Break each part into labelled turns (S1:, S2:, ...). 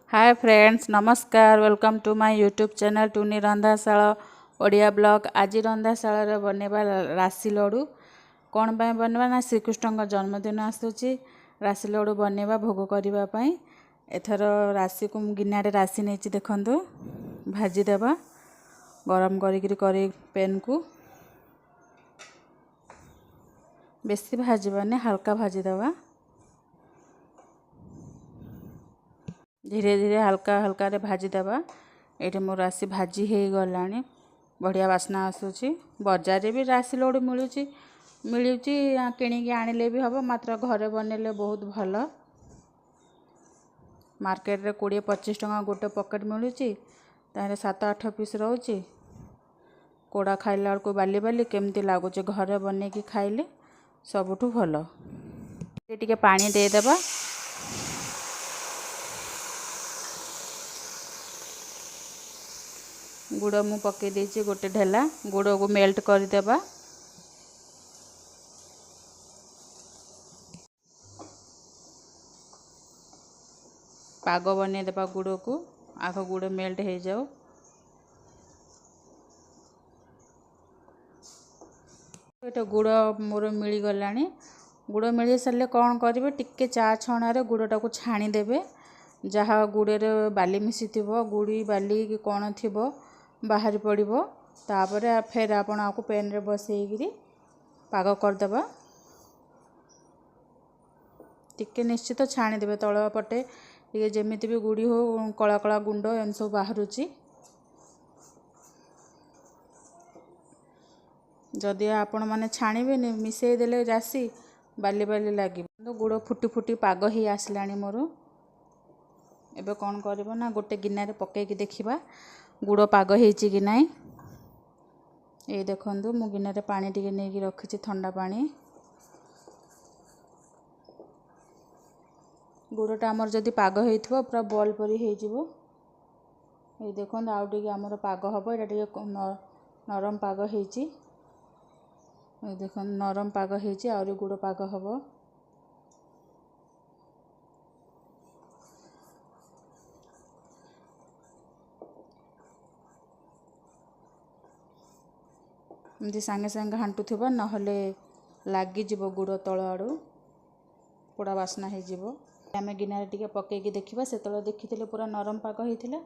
S1: हाय friends नमस्कार welcome to my YouTube channel Tuni Randhashal Odia blog. आज रंधाशाल बनवा राशि लड्डू कौन पाई बनवा ना श्रीकृष्ण जन्मदिन आसूची राशि लड्डू बनवा भोग करने। एथर राशि को गिनारे राशि नहीं देखु भाजीदेवा गरम कर पेन को बेसी भाजबानी हल्का भाजीदेवा धीरे धीरे हल्का हल्का भाजीदेवा। ये मो राशि भाजी हो गला बढ़िया बास्ना आसूची। बजार भी राशि लड्डू मिलूँ किणिकी आनिले भी हम मात्र घरे बनइले बहुत भल। मार्केट रे 20-25 टଙ୍କା गोटे पकेट मिलूँ तारे 7-8 पीस रोचे। कोड़ा खाइला को बाली बाली केमती लगुच घरे बनईकी खाइले सबुठु भल। टिके पानी देदेबा गुड़ मु पकई देछि गोटे ढेला गुड़ को मेल्ट करदेबा। पाग बनईदेबा गुड़ को आग गुड़ मेल्ट हो जाओ। ये गुड़ मोर मिल गला। गुड़ मिल सारे कौन करेंगे टिके चा छणारे गुड़टा को छाणीदेवे। जहाँ गुड़े बाली मिसी गुड़ी बाली कि कौन थी बाहरी पड़ो तापर फिर आपण आपको पेन रे बसईकरी पाग करदेबा। टिके निश्चित छाणीदेवे तल पटे टे जमी भी गुड़ी हो कला कला गुंड एम सब बाहरुची। जदि आपण मैंने छाणीबे मिसई देले राशि बाली बाली लगे गुड़ फुटी फुटी पाग ही आसला मोर। एबे कौन करिबो ना गोटे गिनारे पकईकी देखिबा गुड़ पाग होईची कि नहीं। ये देखंतु मु गिनारे पानी टिके नेकी रखिछि ठंडा पानी। गुड़टा आमर जदि पाग होइथिबो पूरा बॉल परी हो जिवो। ये देखंतु आउ टिके आमर पाग हबो। एटा टिके नरम पाग होईची। ये देखंतु नरम पाग होईची आउरी गुड़ पाग हबो। एमती सांगे सांगे हांटुथिबा नहले लागिजिब गुड़ तल आड़ू पोड़ा बास्ना हो। आम गिनारे टिके पकईकी देखिबा सेतले देखिथिले पूरा नरम पाग होइथिला।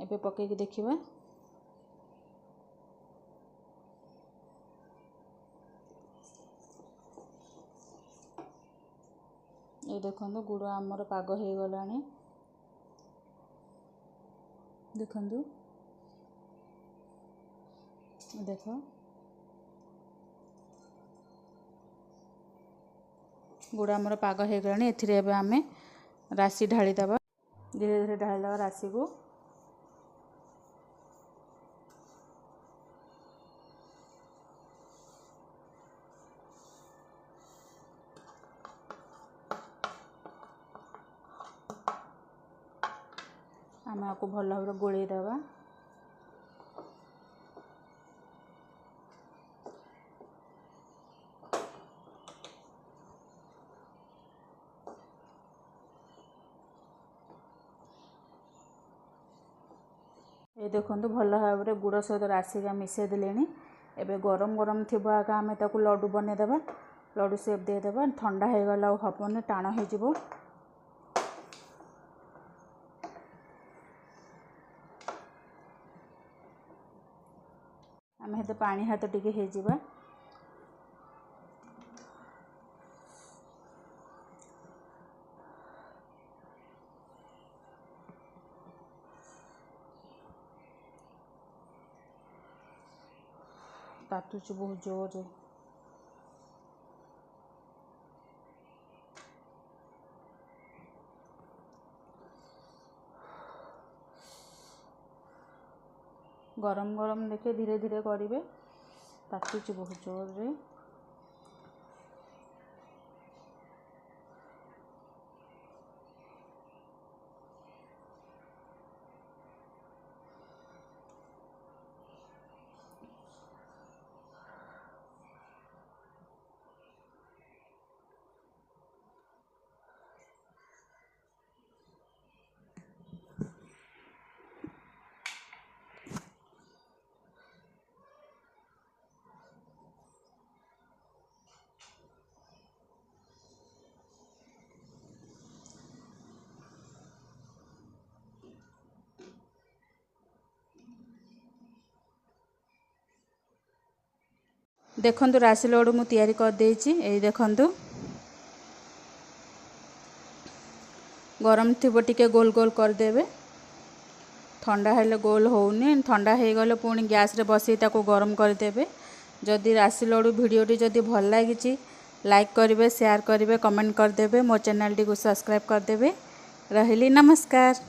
S1: एबे पकईकी देखिबा ये देखंतु गुड़ आमर पाग हो गलानी। देखंतु देख गुड़ आमर पाग हो गलानी। एथिरे एबे आमे राशि ढाळीदेबा। धीरे धीरे ढाळीदेबा राशि को। आमे आपको भल भाव गोलई देबा। ये देखंतु भल भाव गुड़ सहित राशि का मिसई देले। एबे गरम गरम थी आगा आम ताकू लड्डू बनईदेबा। लड्डू सेप देदेबा। ठंडा हो गला हबनी टाण हो। आम हेते पानी हाथ टिके हो। तातुची बहुत जोर गरम गरम देखे धीरे धीरे करेंगे। तातुची बहुत जोर रे। देखंतु राशि लड्डू मु तैयारी कर देछि। एई देखंतु गरम थिबो टिके गोल गोल कर देबे। ठंडा हेले गोल होउनी, ठंडा हे गले पुणी गैस रे बसई ताको गरम कर देबे। जदि राशि लड्डू वीडियोटी जदि भल लागिछि लाइक करेंगे, शेयर करेंगे, कमेंट करदेवे। मो चैनल टी को सब्सक्राइब करदेवे। रहिली नमस्कार।